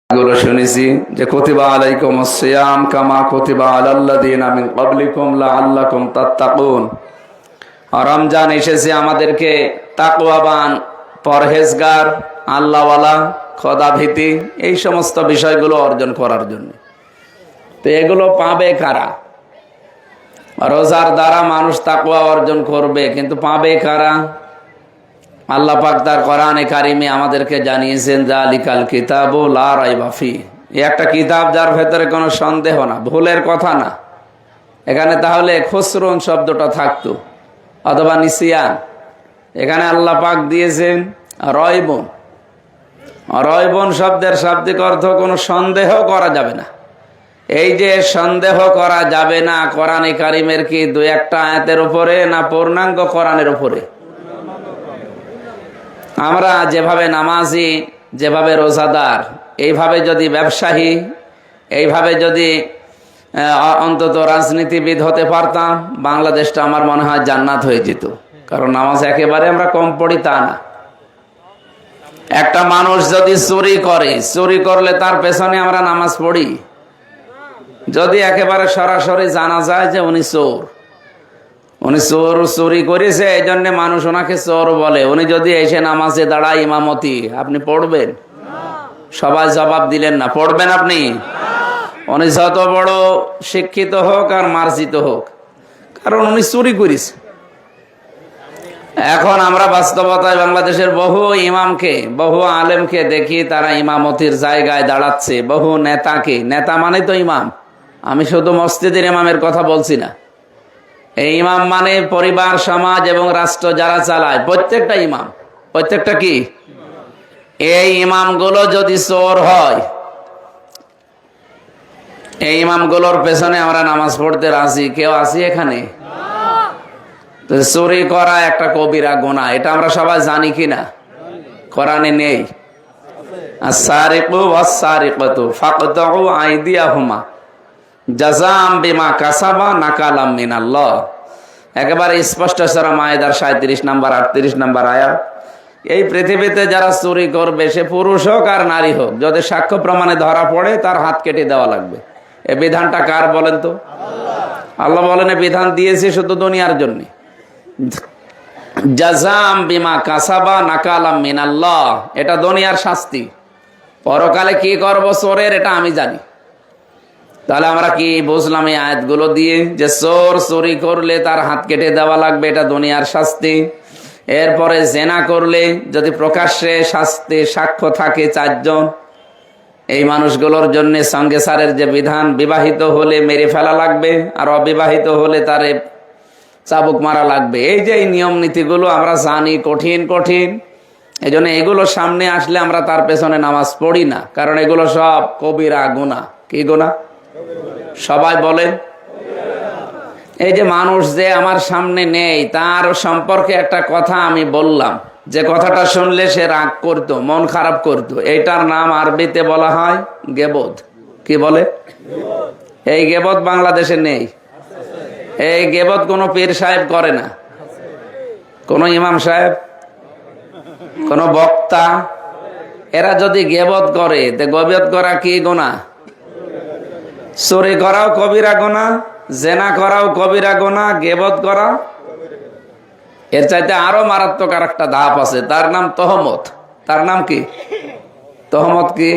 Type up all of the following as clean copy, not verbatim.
গুলো শুনেছি যে কুতিবা আলাইকুমুস সিয়াম কামা কুতিবা আলাল্লাযিনা মিন ক্বাবলিকুম লাআল্লাকুম তাত্তাকুন। রমজান এসেছে আমাদেরকে তাকওয়াবান, পরহেজগার, আল্লাহওয়ালা, খোদাভীতি এই সমস্ত বিষয়গুলো অর্জন করার জন্য। তো এগুলো পাবে কারা? রোজার দ্বারা মানুষ তাকওয়া অর্জন করবে, কিন্তু পাবে কারা? আল্লাহ পাক তার কোরআনে কারিমে আমাদেরকে জানিয়েছেন যালিকাল কিতাবু লা রাইবা ফিহি। এই একটা কিতাব যার ভেতরে কোনো সন্দেহ না, ভুলের কথা না। এখানে তাহলে খুসরুন শব্দটা থাকতো অথবা নিসিয়ান। এখানে আল্লাহ পাক দিয়েছেন রয়বুন। রয়বুন শব্দের শাব্দিক অর্থ কোনো সন্দেহ করা যাবে না। এই যে সন্দেহ করা যাবে না, কোরআনে কারিমের কি দু একটা আয়াতের উপরে না পূর্ণাঙ্গ কোরআনের উপরে? আমরা যেভাবে নামাজি, যেভাবে রোজাদার, এইভাবে যদি ব্যবসায়ী, এইভাবে যদি অন্তত রাজনীতিবিদ হতে পারতাম, বাংলাদেশটা আমার মনে হয় জান্নাত হয়ে যেত। কারণ নামাজ একেবারে আমরা কম পড়ি তা না। একটা মানুষ যদি চুরি করে, চুরি করলে তার পেছনে আমরা নামাজ পড়ি। যদি একেবারে সরাসরি জানা যায় যে উনি চোর, উনি চুরি করেছে, এই জন্য মানুষ ওনাকে চোর বলে, উনি যদি এসে নামাজে দাঁড়ায় ইমামতি, আপনি পড়বেন? সবাই জবাব দিলেন না। পড়বেন আপনি? উনি যত বড় শিক্ষিত হোক আর মার্জিত হোক, কারণ উনি চুরি করেছে। এখন আমরা বাস্তবতায় বাংলাদেশের বহু ইমামকে, বহু আলেমকে দেখি তারা ইমামতির জায়গায় দাঁড়াচ্ছে, বহু নেতাকে। নেতা মানে তো ইমাম। আমি শুধু মসজিদের ইমামের কথা বলছি না। এই ইমাম মানে পরিবার, সমাজ এবং রাষ্ট্র যারা চালায়, প্রত্যেকটা ইমাম। প্রত্যেকটা কি? এই ইমামগুলো যদি চোর হয়, এই ইমামগুলোর পেছনে আমরা নামাজ পড়তে রাজি কেউ আছি এখানে? চুরি করা একটা কবিরা গুনাহ, এটা আমরা সবাই জানি কিনা? কোরআনে নেই? আস-সারিকু ওয়াস-সারিকাতু ফাকতাউ আইদিয়াহুমা জাযাম বিমা কাসাবা নাকালাম মিনাল্লাহ। একেবারে স্পষ্ট সূরা মায়েদার 37 নম্বর 38 নম্বর আয়াত। এই পৃথিবীতে যারা চুরি করবে, সে পুরুষ হোক আর নারী হোক, যদি সাক্ষ্য প্রমাণে ধরা পড়ে তার হাত কেটে দেওয়া লাগবে। এই বিধানটা কার বলেন তো? আল্লাহ বলেন এই বিধান দিয়েছে শুধু দুনিয়ার জন্য। জাযাম বিমা কাসাবা নাকালাম মিনাল্লাহ, এটা দুনিয়ার শাস্তি। পরকালে কি করব চোরের, এটা আমি জানি। তাহলে আমরা কি বুঝলাম এই আয়াতগুলো দিয়ে? যে চোর চুরি করলে তার হাত কেটে দেওয়া লাগবে, এটা দুনিয়ার শাস্তি। এরপরে জেনা করলে যদি প্রকাশ্যে শাস্তি সাক্ষ্য থাকে 4 জন, এই মানুষগুলোর জন্য সঙ্গে সারের যে বিধান, বিবাহিত হলে মেরে ফেলা লাগবে, আর অবিবাহিত হলে তারে চাবুক মারা লাগবে। এই যে এই নিয়ম নীতিগুলো আমরা জানি কঠিন কঠিন, এই জন্য এগুলো সামনে আসলে আমরা তার পেছনে নামাজ পড়ি না। কারণ এগুলো সব কবিরা গুনাহ। কি গুনাহ? সবাই বলেন। এই যে মানুষ যে আমার সামনে নেই, তার সম্পর্কে একটা কথা আমি বললাম, যে কথাটা শুনলে সে রাগ করত, মন খারাপ করত, এইটার নাম আরবিতে বলা হয় গীবত। কি বলে? এই গীবত বাংলাদেশে নেই। এই গীবত কোনো পীর সাহেব করে না, কোনো ইমাম সাহেব, কোনো বক্তা। এরা যদি গীবত করে, তো গীবত করা কি গুনাহ? চুরি করাও কবিরা গুনাহ, জেনা করাও কবিরা গুনাহ, গীবত করা এর চাইতে আরো মারাত্মক আর একটা ধাপ আছে, তার নাম তহমত। তার নাম কি? তহমত কি?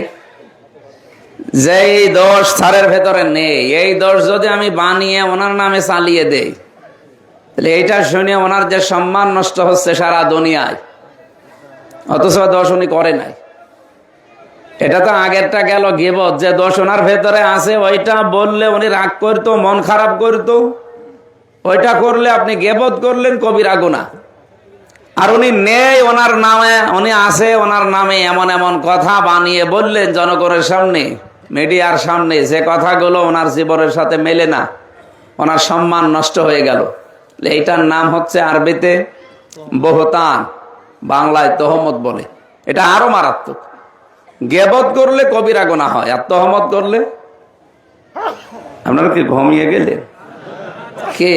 যেই দোষ ছাড়ের ভেতরে নেই, এই দোষ যদি আমি বানিয়ে ওনার নামে চালিয়ে দেই, তাহলে এইটা শুনে ওনার যে সম্মান নষ্ট হচ্ছে সারা দুনিয়ায়, অথচ দোষ উনি করে নাই। এটা তো আগেরটা গেল গীবত। যে দোষ ওনার ভেতরে আছে ওইটা বললে উনি রাগ করতো, মন খারাপ করতো, ওইটা করলে আপনি গীবত করলেন, কবিরা গুনাহ। আর উনি নেই ওনার নামে, উনি আছে ওনার নামে এমন এমন কথা বানিয়ে বললেন জনগণের সামনে, মিডিয়ার সামনে, যে কথাগুলো ওনার জীবনের সাথে মেলে না, ওনার সম্মান নষ্ট হয়ে গেল। এইটার নাম হচ্ছে আরবিতে বহতান, বাংলায় তহমত বলে। এটা আরো মারাত্মক। গীবত করলে কবিরা গুনাহ হয়, আর তহমত করলে? আপনারা কি ঘুমিয়ে গেলেন? কে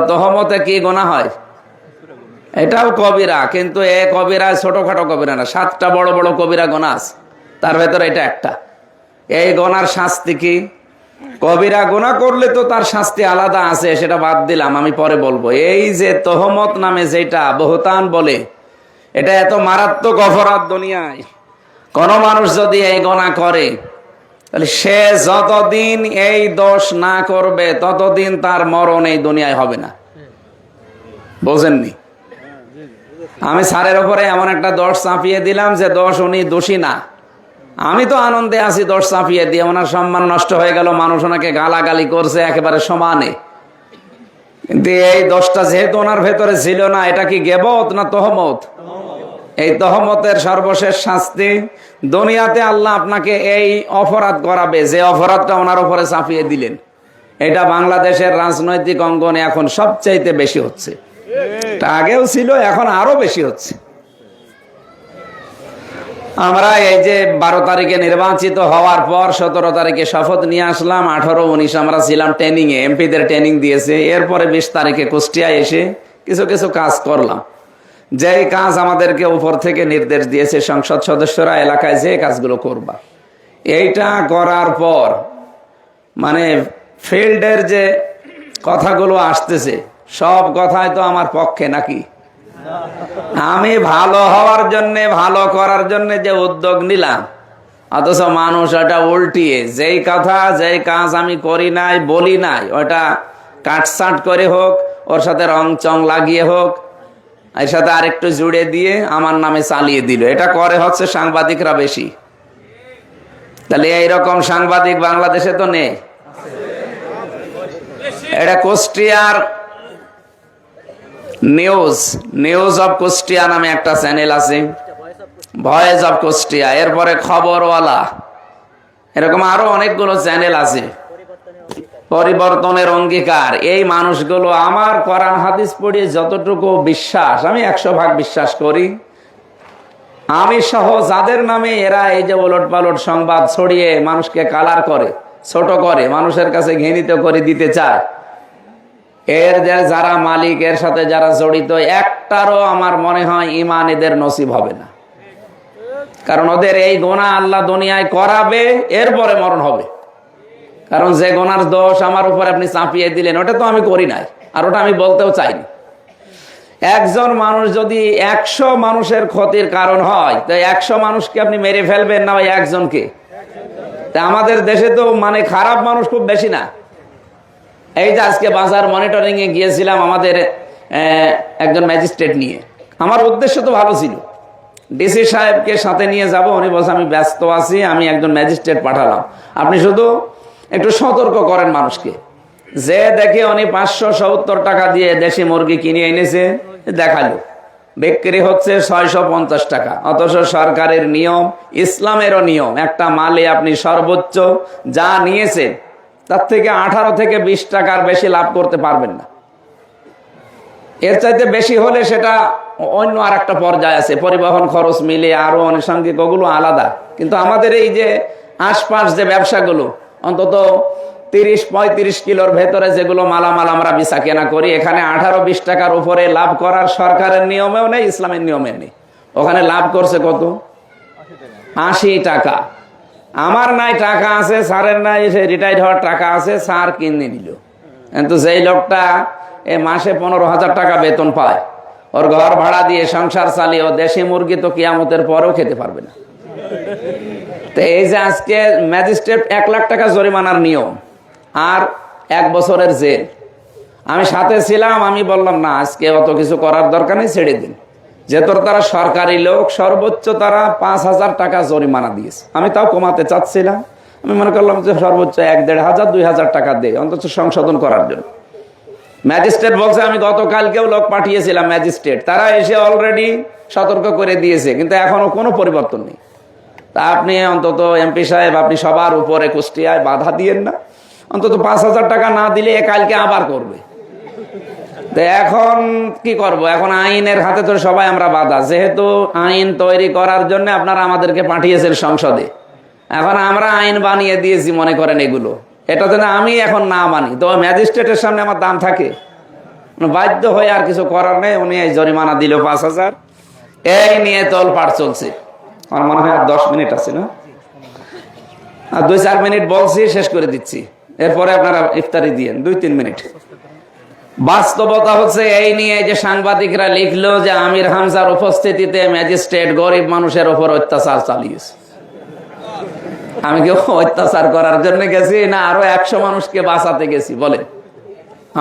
তহমতে কি গুনাহ হয়? এটাও কবিরা, কিন্তু এ কবিরা ছোটখাটো কবিরা না, 7টা বড় বড় কবিরা গুনাহ আছে, তার ভেতরে এটা একটা। এই গোনার শাস্তি কি? কবিরা গুনাহ করলে তো তার শাস্তি আলাদা আছে, সেটা বাদ দিলাম, আমি পরে বলবো। এই যে তহমত নামে যেটা বহতান বলে, এটা এত মারাত্মক অপরাধ দুনিয়ায়। কোন মানুষ যদি এই গোনাহ করে, তাহলে সে যতদিন এই দোষ না করবে ততদিন তার মরণ এই দুনিয়ায় হবে না। বোঝেননি? আমি স্যারের উপরে এমন একটা দোষ চাপিয়ে দিলাম যে দোষ উনি দোষী না, আমি তো আনন্দে আছি দোষ চাপিয়ে দিয়ে। ওনার সম্মান নষ্ট হয়ে গেল, মানুষ ওনাকে গালাগালি করছে একেবারে সমানে, কিন্তু এই দোষটা যেহেতু ওনার ভেতরে ছিল না, এটা কি গীবত না তহমত? এই তহমতের সর্বশেষ শাস্তি দুনিয়াতে আল্লাহ আপনাকে এই অপরাধ করাবে যে অপরাধটা ওনার উপরে চাপিয়ে দিলেন। এটা বাংলাদেশের রাজনৈতিক অঙ্গনে এখন সবচাইতে বেশি হচ্ছে। এটা আগেও ছিল, এখন আরো বেশি হচ্ছে। আমরা এই যে 12 তারিখে নির্বাচিত হওয়ার পর 17 তারিখে শপথ নিয়ে আসলাম, 18, 19 আমরা ছিলাম ট্রেনিং এ, এমপিদের ট্রেনিং দিয়েছে। এরপরে 20 তারিখে কুষ্টিয়ায় এসে কিছু কিছু কাজ করলাম। যেই কাজ আমাদেরকে উপর থেকে নির্দেশ দিয়েছে সংসদ সদস্যরা, এলাকায় যে কাজগুলো করবা, এইটা করার পর মানে ফিল্ডের যে কথাগুলো আসতেছে সব কথাই তো আমার পক্ষে নাকি? আমি ভালো হওয়ার জন্য, ভালো করার জন্য যে উদ্যোগ নিলাম, অথচ মানুষ ওটা উল্টিয়ে যেই কথা যেই কাজ আমি করি নাই বলি নাই, ওটা কাটসাট করে হোক, ওর সাথে রং চং লাগিয়ে হোক, এর সাথে আরেকটু জুড়ে দিয়ে আমার নামে চালিয়ে দিল। এটা করে হচ্ছে সাংবাদিকরা বেশি। তাহলে এইরকম সাংবাদিক বাংলাদেশে তো নেই। এটা কুষ্টিয়ার নিউজ অব কুষ্টিয়া নামে একটা চ্যানেল আছে, ভয়েস অব কুষ্টিয়া, এরপরে খবরওয়ালা, এরকম আরো অনেকগুলো চ্যানেল আছে। পরিবর্তনের অঙ্গীকার, এই মানুষগুলো আমার কোরআন হাদিস পড়ে যতটুকু বিশ্বাস, আমি 100% বিশ্বাস করি, আমি সহ যাদের নামে এরা এই যে ওলট পালট সংবাদ ছড়িয়ে মানুষকে কালার করে, ছোট করে, মানুষের কাছে ঘৃণিত করে দিতে চায়, এর যারা মালিক, এর সাথে যারা জড়িত, একটারও আমার মনে হয় ঈমান এদের নসিব হবে না। কারণ ওদের এই গুনাহ আল্লাহ দুনিয়ায় করাবে, এরপরে মরণ হবে। কারণ যে গুনার দোষ আমার উপর আপনি চাপিয়ে দিলেন, ওটা তো আমি করি নাই, আর ওটা আমি বলতেও চাইনি। একজন মানুষ যদি 100 মানুষের ক্ষতির কারণ হয়, তো 100 মানুষকে আপনি মেরে ফেলবেন না ওই একজনকে? তা আমাদের দেশে তো মানে খারাপ মানুষ খুব বেশি না। এই যে আজকে বাজার মনিটরিং এ গিয়েছিলাম আমাদের একজন ম্যাজিস্ট্রেট নিয়ে, আমার উদ্দেশ্য তো ভালো ছিল, ডিসি সাহেবকে সাথে নিয়ে যাব। উনি বলছে আমি ব্যস্ত আছি, আমি একজন ম্যাজিস্ট্রেট পাঠালাম, আপনি শুধু একটু সতর্ক করেন মানুষকে। যে দেখে উনি 570 টাকা দিয়ে দেশি মুরগি কিনে এনেছে, দেখালো বিক্রি হচ্ছে 650 টাকা, অথচ সরকারের নিয়ম, ইসলামেরও নিয়ম, একটা মালে আপনি সর্বোচ্চ যা নিয়েছে তার থেকে 18 থেকে 20 টাকার বেশি লাভ করতে পারবেন না। এর চাইতে বেশি হলে সেটা অন্য আর একটা পর্যায়ে আছে, পরিবহন খরচ মিলে আরো আনুষঙ্গিক, ওগুলো আলাদা। কিন্তু আমাদের এই যে আশপাশ যে ব্যবসাগুলো, অন্তত 30-35 কিলোর ভেতরে যেগুলো মালামাল আমরা বেচা কেনা করি, এখানে 18-20 টাকার উপরে লাভ করার সরকারের নিয়মেও নেই, ইসলামের নিয়মেও নেই। ওখানে লাভ করছে কত? 80 টাকা। আমার নাই টাকা আছে, স্যারের নাই, সে রিটায়ার্ড হওয়ার টাকা আছে, স্যার কিনে নিল। কিন্তু যেই লোকটা মাসে 15,000 টাকা বেতন পায়, ওর ঘর ভাড়া দিয়ে সংসার চালিয়ে ও দেশি মুরগি তো কিয়ামতের পরেও খেতে পারবে না। তো এই যে আজকে ম্যাজিস্ট্রেট 1 লাখ টাকা জরিমানার নিয়ম আর 1 বছরের জেল, আমি সাথে ছিলাম, আমি বললাম না আজকে অত কিছু করার দরকার নেই, ছেড়ে দিন। যেহেতু তারা সরকারি লোক, সর্বোচ্চ তারা 5,000 টাকা জরিমানা দিয়েছে। আমি তাও কমাতে চাচ্ছিলাম, আমি মনে করলাম যে সর্বোচ্চ 1,500, 2,000 টাকা দেয় অন্তত সংশোধন করার জন্য। ম্যাজিস্ট্রেট বলছে আমি গতকালকেও লোক পাঠিয়েছিলাম ম্যাজিস্ট্রেট, তারা এসে অলরেডি সতর্ক করে দিয়েছে, কিন্তু এখনো কোনো পরিবর্তন নেই। তা আপনি অন্তত এমপি সাহেব, আপনি সবার উপরে কুষ্টিয়ায় বাধা দিয়েন না, অন্তত 5,000 টাকা না দিলে কালকে আবার করবে। তো এখন কি করব? এখন আইনের হাতে তো সবাই আমরা বাধা, যেহেতু আইন তৈরি করার জন্য আপনারা আমাদেরকে পাঠিয়েছেন সংসদে, এখন আমরা আইন বানিয়ে দিয়েছি মনে করেন এগুলো, এটা যেন আমি এখন না মানি, তো ম্যাজিস্ট্রেটের সামনে আমার দাম থাকে, বাধ্য হয়ে আর কিছু করার নেই। উনি এই জরিমানা দিল 5,000, এই নিয়ে তোলপাড় চলছে। আমার মনে হয় আর 10 মিনিট আছে না? আর 2-4 মিনিট বলছি, শেষ করে দিচ্ছি, এরপরে আপনারা ইফতারি দিয়েন 2-3 মিনিট। বাস্তবতা হচ্ছে এই নিয়ে যে সাংবাদিকরা লিখলো যে আমির হামজার উপস্থিতিতে ম্যাজিস্ট্রেট গরিব মানুষের উপর অত্যাচার চালিয়েছে। আমি কি অত্যাচার করার জন্য গেছি, না আরো 100 মানুষকে বাঁচাতে গেছি? বলে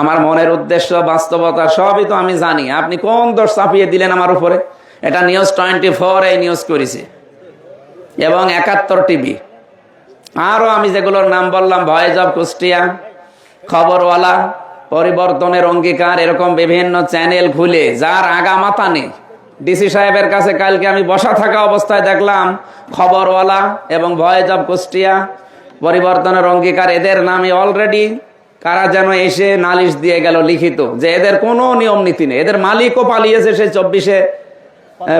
আমার মনের উদ্দেশ্য, বাস্তবতা সবই তো আমি জানি। আপনি কোন দোষ চাপিয়ে দিলেন আমার উপরে? এটা নিউজ 24 এই নিউজ করেছে এবং 71 টিভি। আরো আমি যেগুলোর নাম বললাম, ভয়েস অফ কুষ্টিয়া, খবরওয়ালা, পরিবর্তনের অঙ্গীকার, এরকম বিভিন্ন চ্যানেল খুলে যার আগা মাথা নেই। ডিসি সাহেবের কাছে কালকে আমি বসা থাকা অবস্থায় দেখলাম খবরওয়ালা এবং ভয়েস অফ কুষ্টিয়া, পরিবর্তনের অঙ্গীকার, এদের নামে অলরেডি কারা যেন এসে নালিশ দিয়ে গেল লিখিত, যে এদের কোনো নিয়ম নীতি নেই। এদের মালিকও পালিয়েছে, সে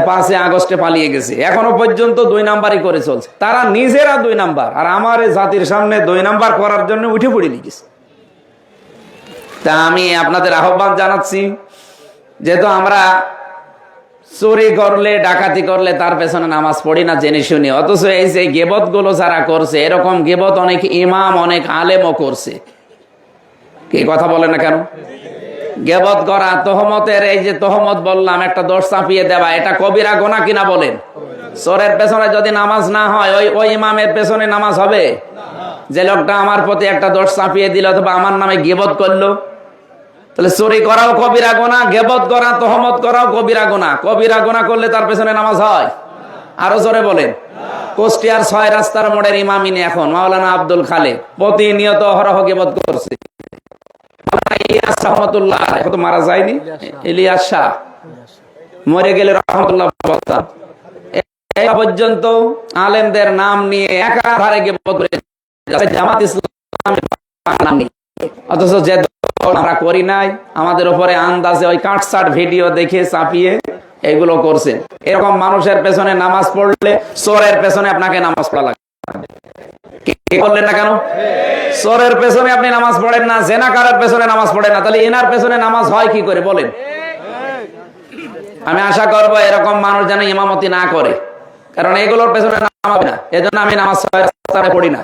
5 আগস্টে পালিয়ে গেছে, এখনো পর্যন্ত 2 নাম্বারই করে চলছে। তারা নিজেরা 2 নাম্বার, আর আমার জাতির সামনে 2 নাম্বার করার জন্য উঠে পড়ে লিখেছে। তা আমি আপনাদের আহ্বান জানাচ্ছি, যেহেতু আমরা চুরি করলে, ডাকাতি করলে তার পেছনে নামাজ পড়ি না জেনে শুনি, অথচ এই যে গেবত গুলো যারা করছে, এরকম গেবত অনেক ইমাম, অনেক আলেমও করছে। কি কথা বলে না কেন? গেবত করা, তহমতের, এই যে তহমত বললাম, একটা দোষ চাপিয়ে দেওয়া, এটা কবিরা গুনাহ কিনা বলেন? চোরের পেছনে যদি নামাজ না হয়, ওই ইমামের পেছনে নামাজ হবে? যে লোকটা আমার প্রতি একটা দোষ চাপিয়ে দিল অথবা আমার নামে গিবত করলো, তাহলে চুরি করাও কবিরা গুনাহ, গিবত করা, তহমত করাও কবিরা গুনাহ। কবিরা গুনাহ করলে তার পেছনে নামাজ হয়? আরো জোরে বলেন। কুষ্টিয়ার 6 রাস্তার মোড়ের ইমামিনে এখন মাওলানা আব্দুল খালেক প্রতিনিয়ত অহরহ গিবত করছে। ইলিয়াস রহমতুল্লাহ, এখন তো মারা যায়নি, ইলিয়াস শাহ মরে গেলে রহমতুল্লাহ বলতাম, এই পর্যন্ত আলেমদের নাম নিয়ে একাধারে গিবত করে জামাত ইসলামের নাম নেই। অথচ যে আমরা করি নাই, আমাদের উপরে আন্দাজে ওই কাটসাট ভিডিও দেখে চাপিয়ে এগুলো করছে। এরকম মানুষের পেছনে নামাজ পড়লে চোরের পেছনে আপনাকে নামাজ পড়া লাগবে। কি বললেন না কেন? চোরের পেছনে আপনি নামাজ পড়েন না, জেনাকারের পেছনে নামাজ পড়েন না, তাহলে এনার পেছনে নামাজ হয় কি করে বলেন? আমি আশা করব এরকম মানুষ যেন ইমামতি না করে, কারণ এগুলোর পেছনে নামাজ না। এজন্য আমি নামাজ পড়ি না,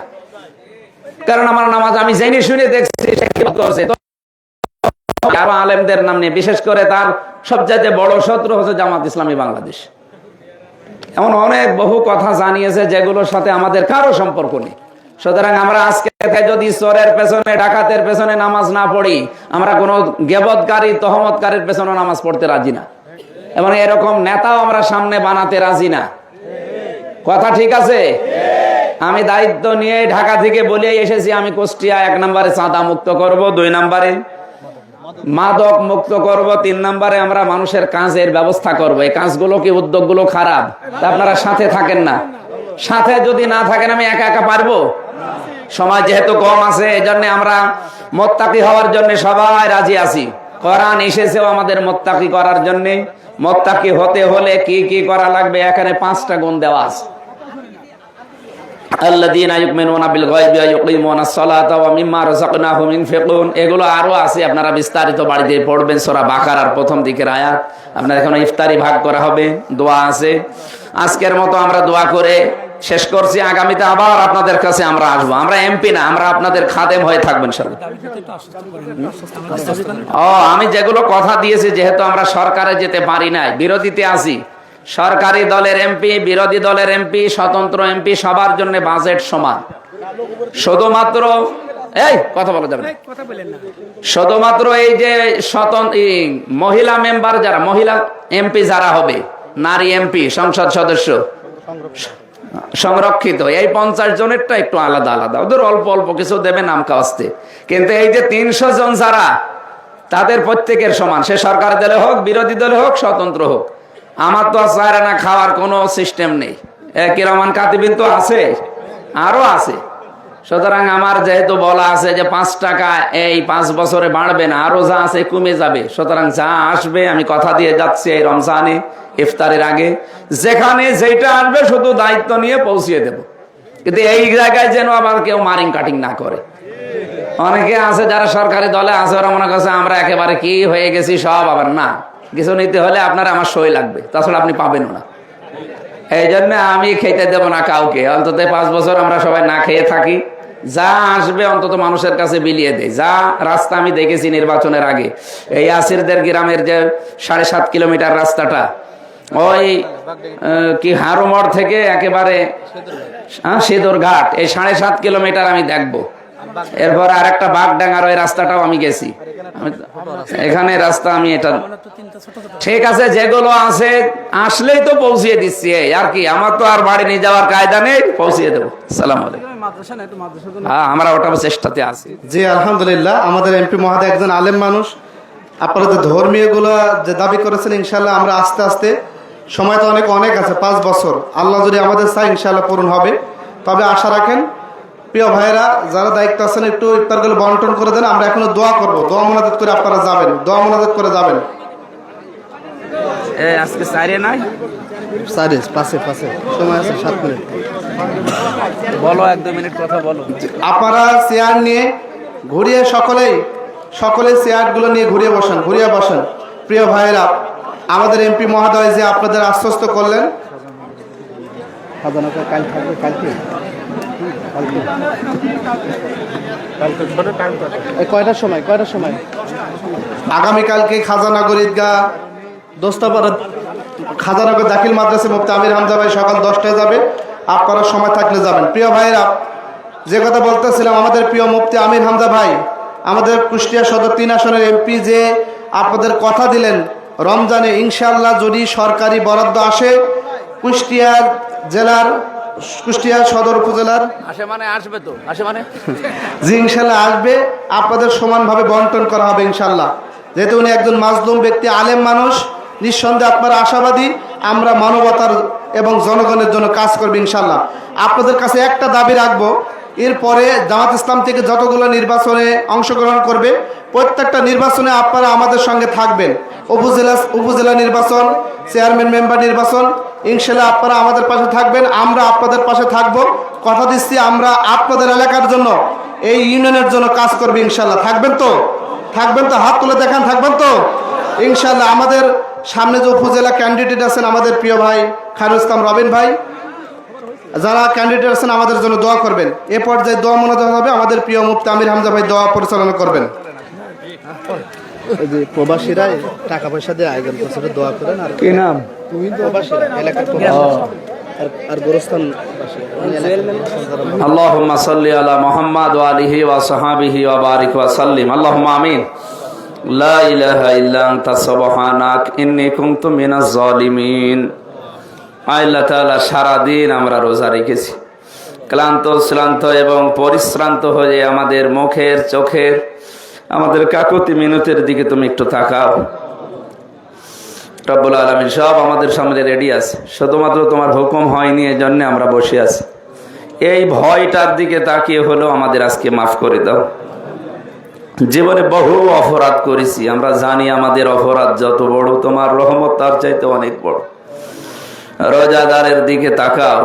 কারণ আমার নামাজ আমি জেনে শুনে দেখছি সে কি করছে। আরো আলেমদের নাম নিয়ে, বিশেষ করে তার সবচাইতে বড় শত্রু হচ্ছে জামাত ইসলামী বাংলাদেশ। এমন অনেক বহু কথা জানিয়েছে যেগুলোর সাথে আমাদের কারো সম্পর্ক নেই। সুতরাং আমরা আজকে যদি চোরের পেছনে, ডাকাতের পেছনে নামাজ না পড়ি, আমরা কোনো গেবতকারী, তহমতকারীর পেছনে নামাজ পড়তে রাজি না, এবং এরকম নেতাও আমরা সামনে বানাতে রাজি না। কথা ঠিক আছে? আমি দায়িত্ব নিয়ে ঢাকা থেকে বলে এসেছি, আমি কুষ্টিয়া 1 নম্বরে চাঁদা মুক্ত করব, 2 নম্বরে মাদক মুক্ত করব, 3 নম্বরে আমরা মানুষের কাজের ব্যবস্থা করব। এই কাজগুলো কি, উদ্যোগগুলো খারাপ? আপনারা সাথে থাকেন না। সাথে যদি না থাকেন, আমি একা একা পারবো? সময় যেহেতু কম আছে, এই জন্য আমরা মোত্তাকি হওয়ার জন্য সবাই রাজি আছি। কোরআন এসেছেও আমাদের মোত্তাকি করার জন্য। মোত্তাকি হতে হলে কি কি করা লাগবে, এখানে 5টা গুণ দেওয়া আছে। আল্লাযীনা ইউমিনুনা বিল গায়বি ওয়া ইউকিমুনাস সালাতা ওয়া মিম্মা রাযাকনাহুম ইউনফিকুন। এগুলো আরো আছে, আপনারা বিস্তারিত বাড়িতে পড়বেন। সূরা বাকারার প্রথম দিকের আয়াত। আপনারা এখন ইফতারি ভাগ করা হবে, দোয়া আছে। আজকের মতো আমরা দোয়া করে শেষ করছি। আগামীতে আবার আপনাদের কাছে আমরা আসবো। আমরা এমপি না, আমরা আপনাদের খাদেম হয়ে থাকবেন ইনশাআল্লাহ। আমি যেগুলো কথা দিয়েছি, যেহেতু আমরা সরকারে যেতে পারি নাই, বিরোধীতে আছি, সরকারি দলের এমপি, বিরোধী দলের এমপি, স্বতন্ত্র এমপি, সবার জন্য বাজেট সমান। শুধুমাত্র এই কথা বলা যাবে না, শুধুমাত্র এই যে স্বতন্ত্র মহিলা মেম্বার, যারা মহিলা এমপি যারা হবে, নারী এমপি, সংসদ সদস্য সংরক্ষিত, এই 50 জনেরটা একটু আলাদা আলাদা, ওদের অল্প অল্প কিছু দেবে নাম কাস্তে। কিন্তু এই যে 300 জন যারা, তাদের প্রত্যেকের সমান, সে সরকার দলে হোক, বিরোধী দলে হোক, স্বতন্ত্র হোক। আমার তো আর না খাওয়ার কোনো সিস্টেম নেই, কিরমান কাতিবিন তো আছে, আরো আছে। সুতরাং আমার যেহেতু বলা আছে যে 5 টাকা এই 5 বছরে বাড়বে না, আরো যা আছে কমে যাবে। সুতরাং যা আসবে আমি কথা দিয়ে যাচ্ছি, এই রমজানে ইফতারের আগে যেখানে যেটা আসবে শুধু দায়িত্ব নিয়ে পৌঁছিয়ে দেব। কিন্তু এই জায়গায় যেন আবার কেউ মারিং কাটিং না করে। অনেকে আছে যারা সরকারি দলে আছে, ওরা মনে করছে আমরা একেবারে কি হয়ে গেছি সব। আবার না, কিছু নিতে হলে আপনার আমার সই লাগবে, তাছাড়া আপনি পাবেনও না। এই জন্য আমি খেতে দেবো না কাউকে, অন্তত 5 বছর আমরা সবাই না খেয়ে থাকি। যা আসবে অন্তত মানুষের কাছে বিলিয়ে দেয়। যা রাস্তা আমি দেখেছি নির্বাচনের আগে, এই আসিরদের গ্রামের যে 7.5 কিলোমিটার রাস্তাটা, ওই কি হারুমড় থেকে একেবারে সেদুর ঘাট, এই 7.5 কিলোমিটার আমি দেখবো। এরপর আর একটা বাগডাঙ্গার ওই রাস্তাটাও আমি গেছি। এখানে রাস্তা আমি এটা ঠিক আছে, যেগুলো আছে আসলেই তো পৌঁছিয়ে দিচ্ছি। আর কি, আমার তো আর বাড়ি নিয়ে যাওয়ার কায়দা নেই, পৌঁছিয়ে দেবো। সালাম আলাইকুম। হ্যাঁ, আমরা ওটা চেষ্টাতে আছি। জি আলহামদুলিল্লাহ, আমাদের এমপি মহোদয় একজন আলেম মানুষ। আপনারা যে ধর্মীয় গুলো যে দাবি করেছেন, ইনশাল্লাহ আমরা আস্তে আস্তে, সময় তো অনেক আছে, 5 বছর, আল্লাহ যদি আমাদের চাই ইনশাল্লাহ পূরণ হবে। তবে আশা রাখেন প্রিয় ভাইরা, যারা দায়িত্ব আছেন একটু ইফতারগুলো বন্টন করে দেন। আমরা এখনো দোয়া করব, দোয়া মোনাজাত করে আপনারা যাবেন, দোয়া মোনাজাত করে যাবেন। আজকে সাইরে নাই, পাশে সময় আছে 7 মিনিট। বলো 1-2 মিনিট কথা বলো। আপনারা চেয়ার নিয়ে ঘুরিয়ে সকলে চেয়ারগুলো নিয়ে ঘুরিয়ে বসেন। প্রিয় ভাইরা, আমাদের এমপি মহোদয় যে আপনাদের আশ্বস্ত করলেন, কয়টার সময় আগামীকালকে খাজানগর ঈদগাহ দোস্তাপাড়া খাজানগর দাখিল মাদ্রাসা মুফতি আমির হামজা ভাই সকাল 10টায় যাবে। আপনারা সময় থাকলে যাবেন। প্রিয় ভাইরা, যে কথা বলতেছিলাম, আমাদের প্রিয় মুফতি আমির হামজা ভাই, আমাদের কুষ্টিয়া সদর 3 আসনের এমপি, যে আপনাদের কথা দিলেন রমজানে ইনশাআল্লাহ যদি সরকারি বরাদ্দ আসে, কুষ্টিয়া সদর উপজেলার জি ইনশাল্লাহ আসবে, আপনাদের সমানভাবে বন্টন করা হবে ইনশাল্লাহ। যেহেতু উনি একজন মাজলুম ব্যক্তি, আলেম মানুষ, নিঃসন্দেহে আপনারা আশাবাদী আমরা মানবতার এবং জনগণের জন্য কাজ করব ইনশাল্লাহ। আপনাদের কাছে একটা দাবি রাখবো, এরপরে জামাত ইসলাম থেকে যতগুলো নির্বাচনে অংশগ্রহণ করবে, প্রত্যেকটা নির্বাচনে আপনারা আমাদের সঙ্গে থাকবেন। উপজেলা নির্বাচন, চেয়ারম্যান মেম্বার নির্বাচন, ইনশাল্লাহ আপনারা আমাদের পাশে থাকবেন, আমরা আপনাদের পাশে থাকব। কথা দিচ্ছি, আমরা আপনাদের এলাকার জন্য, এই ইউনিয়নের জন্য কাজ করবে ইনশাল্লাহ। থাকবেন তো? হাত তুলে দেখান, থাকবেন তো ইনশাল্লাহ। আমাদের সামনে যে উপজেলা ক্যান্ডিডেট আছেন, আমাদের প্রিয় ভাই খায়রুল ইসলাম রবিন ভাই, যারা ক্যান্ডিডেট আছেন আমাদের জন্য দোয়া করবেন। এ পর্যায়ে দোয়া মোনাজাত হবে, আমাদের প্রিয় মুফতি আমির হামজা ভাই দোয়া পরিচালনা করবেন। যে প্রবাসীরা টাকা পয়সা দিয়ে আয়োজন করছে, দোয়া করেন। আর কি নাম? প্রবাসীরা, এলাকার আর গোরস্থান। আল্লাহুম্মা সাল্লি আলা মুহাম্মাদ ওয়া আলিহি ওয়া সাহবিহি ওয়া বারিক ওয়া সাল্লিম। আল্লাহুম্মা আমিন। লা ইলাহা ইল্লা আনতা সুবহানাক ইন্নী কুনতু মিনাজ জালিমিন। আল্লাহ তাআলা, সারা দিন আমরা রোজা রেখেছি, ক্লান্ত শ্রান্ত এবং পরিশ্রান্ত হয়ে আমাদের মুখের চোখের আমাদের কাকুতি মিনতের দিকে তুমি একটু তাকাও। রব্বুল আলামিন সব আমাদের সামনে রেডি আছে, শুধুমাত্র তোমার হুকুম হয়নি, এই জন্য আমরা বসে আছি। এই ভয়টার দিকে তাকিয়ে হলো আমাদের আজকে মাফ করে দাও। জীবনে বহু অপরাধ করেছি, আমরা জানি আমাদের অপরাধ যত বড়, তোমার রহমত তার চাইতে অনেক বড়। রোজাদারের দিকে তাকাও।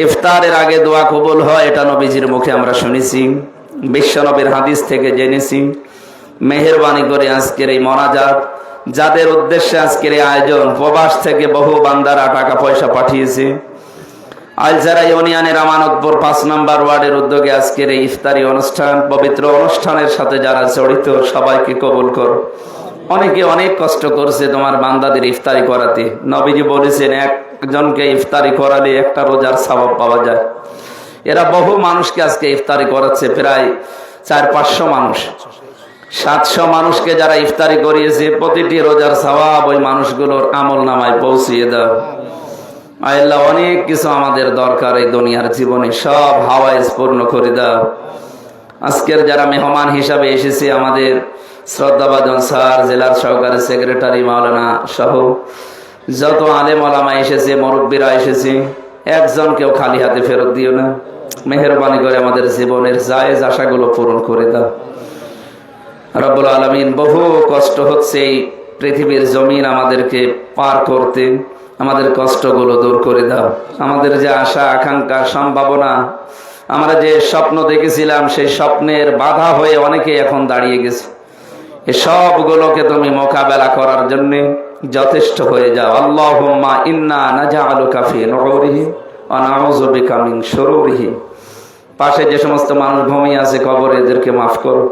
ইফতারের আগে দোয়া কবুল হয়, এটা নবীজির মুখে আমরা শুনেছি, বিশ্বনবীর হাদিস থেকে জেনেছি। মেহেরবানি করে আজকের এই মোনাজাত, যাদের উদ্দেশ্যে আজকের এই আয়োজন, প্রবাস থেকে বহু বান্দারা টাকা পয়সা পাঠিয়েছে। আলজারা ইউনিয়নের আমানতপুর 5 নম্বর ওয়ার্ডের উদ্যোগে আজকের এই ইফতারি অনুষ্ঠান, পবিত্র অনুষ্ঠানের সাথে যারা জড়িত, সবাইকে কবুল করো। অনেকে অনেক কষ্ট করছে তোমার বান্দাদের ইফতারি করাতে। নবীজি বলেছেন, একজনকে ইফতারি করালে একটা রোজার সওয়াব পাওয়া যায়। এরা বহু মানুষকে আজকে ইফতারি করাচ্ছে, প্রায় 400-500 মানুষ, 700 মানুষকে যারা ইফতারি করিয়েছে, প্রতিটি রোজার সওয়াব ওই মানুষগুলোর আমল নামায় পৌঁছিয়ে দাও। আল্লাহ, অনেক কিছু আমাদের দরকার এই দুনিয়ার জীবনে, সব হাওয়াইজ পূর্ণ করে দাও। আজকের যারা মেহমান হিসাবে এসেছে, আমাদের শ্রদ্ধাভাজন স্যার, জেলার সহকারী সেক্রেটারি মাওলানা সহ যত আলেম ওলামা এসেছে, মুরব্বীরা এসেছে, একজনকেও খালি হাতে ফেরত দিও না। মেহেরবানি করে আমাদের জীবনের জায়েজ আশাগুলো পূরণ করে দাও। রব্বুল আলামিন, বহু কষ্ট হচ্ছে এই পৃথিবীর জমিন আমাদেরকে পার করতে, আমাদের কষ্টগুলো দূর করে দাও। আমাদের যে আশা আকাঙ্ক্ষা সম্ভাবনা, আমরা যে স্বপ্ন দেখেছিলাম, সেই স্বপ্নের বাধা হয়ে অনেকে এখন দাঁড়িয়ে গেছে। এই সবগুলোকে তুমি মোকাবেলা করার জন্য যথেষ্ট হয়ে যাও। আল্লাহুম্মা ইন্না নাজআলুকা ফি নুহুরিহিম ওয়া নাউযু বিকা মিন শুরুরিহিম। পাশে যে সমস্ত মানুষ ঘুমিয়ে আছে কবরে, এদেরকে মাফ করো।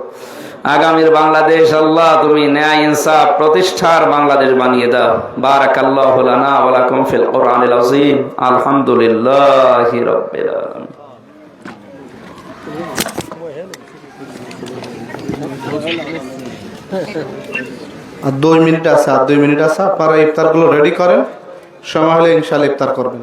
আগামীর বাংলাদেশ আল্লাহ তুমি ন্যায় ইনসাফ প্রতিষ্ঠার বাংলাদেশ বানিয়ে দাও। বারাকাল্লাহু লানা ওয়া লাকুম ফিল কুরআনিল আযীম। আলহামদুলিল্লাহি রাব্বিল আলামিন। আর 2 মিনিট আছে, আর 2 মিনিট আছে। আপনারা ইফতারগুলো রেডি করেন, সময় হলে ইনশাআল্লাহ ইফতার করবেন।